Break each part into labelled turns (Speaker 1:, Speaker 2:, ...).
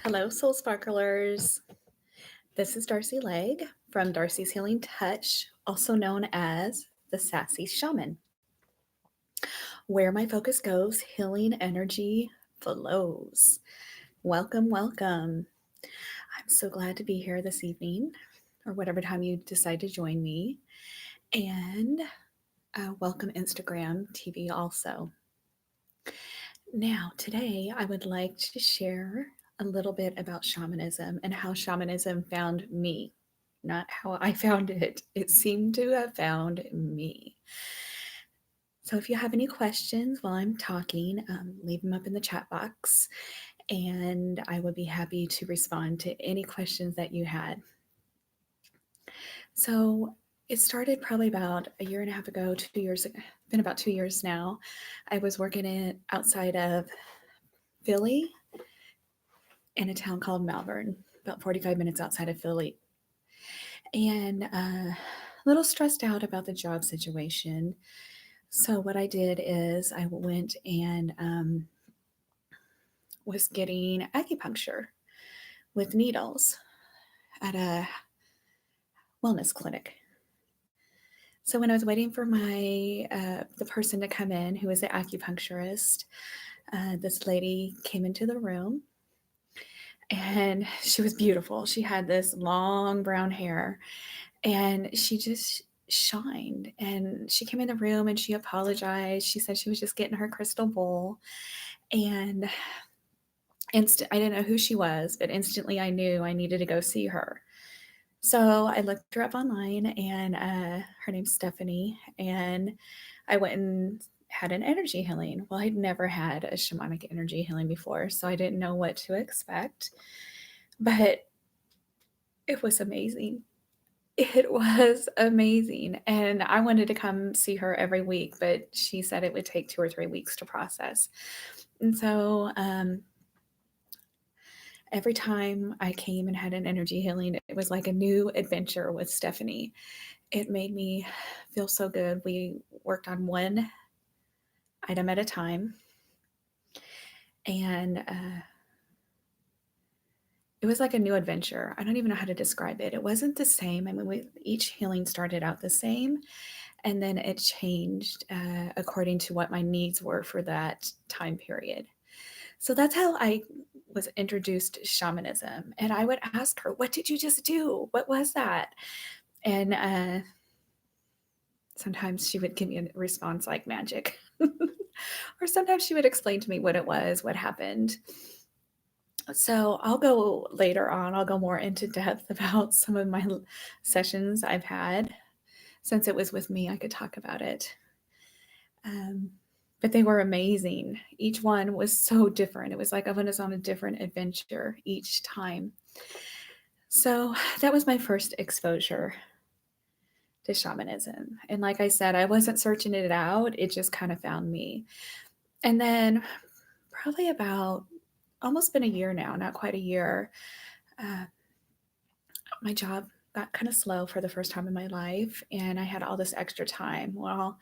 Speaker 1: Hello, Soul Sparklers. This is Darcy Legg from Darcy's Healing Touch, also known as the Sassy Shaman. Where my focus goes, healing energy flows. Welcome, welcome. I'm so glad to be here this evening, or whatever time you decide to join me. And welcome, Instagram TV, also. Now, today I would like to share a little bit about shamanism and how shamanism found me. Not how I found it. It seemed to have found me. So if you have any questions while I'm talking, leave them up in the chat box, and I would be happy to respond to any questions that you had. So it started probably about a year and a half ago, 2 years ago. Been about 2 years now. I was working outside of Philly in a town called Malvern, about 45 minutes outside of Philly. And a little stressed out about the job situation. So what I did is I went and was getting acupuncture with needles at a wellness clinic. So when I was waiting for the person to come in, who was the acupuncturist, this lady came into the room, and she was beautiful. She had this long brown hair, and she just shined. And she came in the room and she apologized. She said she was just getting her crystal bowl, and I didn't know who she was, but instantly I knew I needed to go see her. So I looked her up online, and her name's Stephanie, and I went and had an energy healing. Well, I'd never had a shamanic energy healing before, so I didn't know what to expect, but it was amazing. It was amazing, and I wanted to come see her every week, but she said it would take 2 or 3 weeks to process. And so, every time I came and had an energy healing, it was like a new adventure with Stephanie. It made me feel so good. We worked on one item at a time, and it was like a new adventure. I don't even know how to describe it. It wasn't the same. I mean, each healing started out the same, and then it changed according to what my needs were for that time period. So that's how I was introduced to shamanism. And I would ask her, "What did you just do? What was that?" And sometimes she would give me a response like magic. Or sometimes she would explain to me what it was, what happened. So I'll go later on, I'll go more into depth about some of my sessions I've had. Since it was with me, I could talk about it. But they were amazing. Each one was so different. It was like I was on a different adventure each time. So that was my first exposure to shamanism. And like I said, I wasn't searching it out, it just kind of found me. And then, probably about almost been a year now, not quite a year, uh, my job got kind of slow for the first time in my life, and I had all this extra time. Well,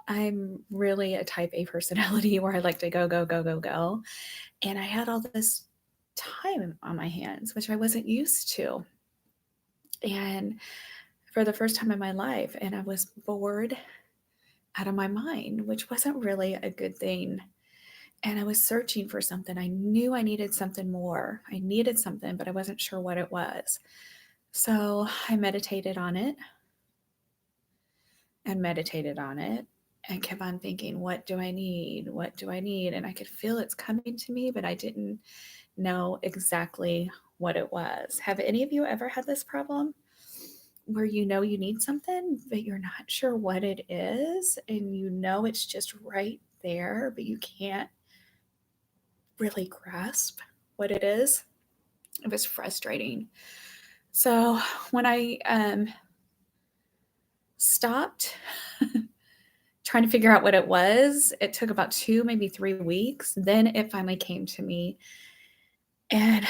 Speaker 1: I'm really a type A personality where I like to go, go, go, go, go. And I had all this time on my hands, which I wasn't used to. And for the first time in my life, and I was bored out of my mind, which wasn't really a good thing. And I was searching for something. I knew I needed something more. I needed something, but I wasn't sure what it was. So I meditated on it and meditated on it and kept on thinking, what do I need? What do I need? And I could feel it's coming to me, but I didn't know exactly what it was. Have any of you ever had this problem where you know you need something, but you're not sure what it is? And you know it's just right there, but you can't really grasp what it is? It was frustrating. So when I stopped trying to figure out what it was, it took about 2, maybe 3 weeks. Then it finally came to me. And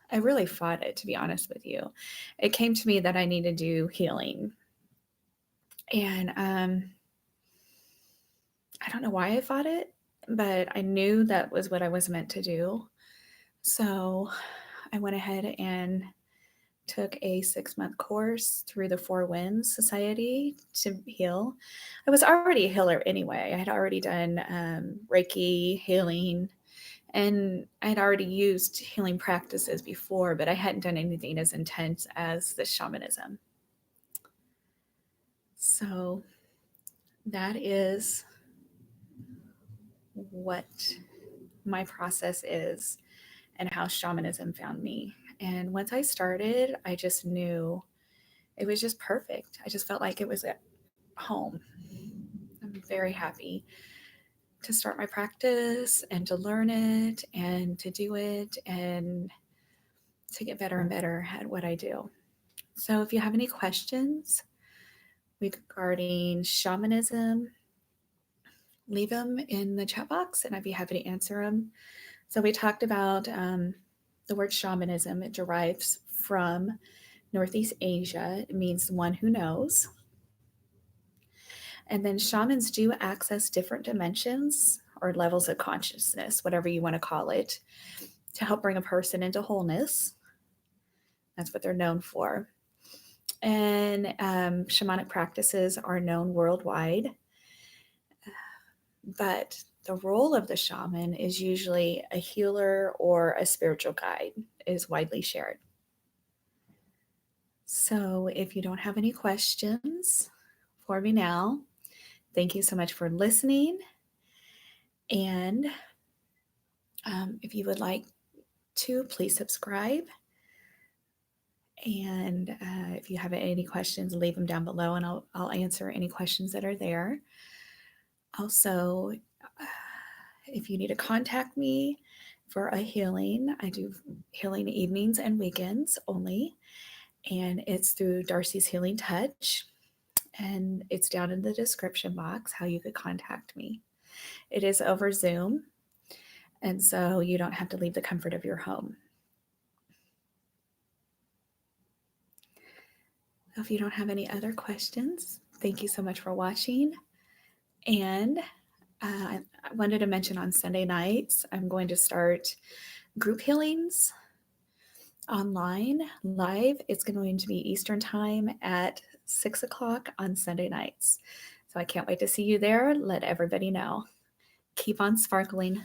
Speaker 1: I really fought it, to be honest with you. It came to me that I needed to do healing. And I don't know why I fought it, but I knew that was what I was meant to do. So I went ahead and took a 6-month course through the Four Winds Society to heal. I was already a healer anyway. I had already done Reiki healing, and I had already used healing practices before, but I hadn't done anything as intense as the shamanism. So that is what my process is and how shamanism found me. And once I started, I just knew it was just perfect. I just felt like it was at home. I'm very happy to start my practice and to learn it and to do it and to get better and better at what I do. So if you have any questions regarding shamanism, leave them in the chat box and I'd be happy to answer them. So we talked about the word shamanism. It derives from Northeast Asia. It means one who knows. And then shamans do access different dimensions or levels of consciousness, whatever you want to call it, to help bring a person into wholeness. That's what they're known for. And shamanic practices are known worldwide. But the role of the shaman is usually a healer or a spiritual guide, is widely shared. So if you don't have any questions for me now, thank you so much for listening. And if you would like to, please subscribe. And if you have any questions, leave them down below and I'll answer any questions that are there. Also, if you need to contact me for a healing, I do healing evenings and weekends only. And it's through Darcy's Healing Touch. And it's down in the description box how you could contact me. It is over Zoom. And so you don't have to leave the comfort of your home. If you don't have any other questions, thank you so much for watching. And I wanted to mention on Sunday nights, I'm going to start group healings online live. It's going to be Eastern time at 6 o'clock on Sunday nights. So I can't wait to see you there. Let everybody know. Keep on sparkling.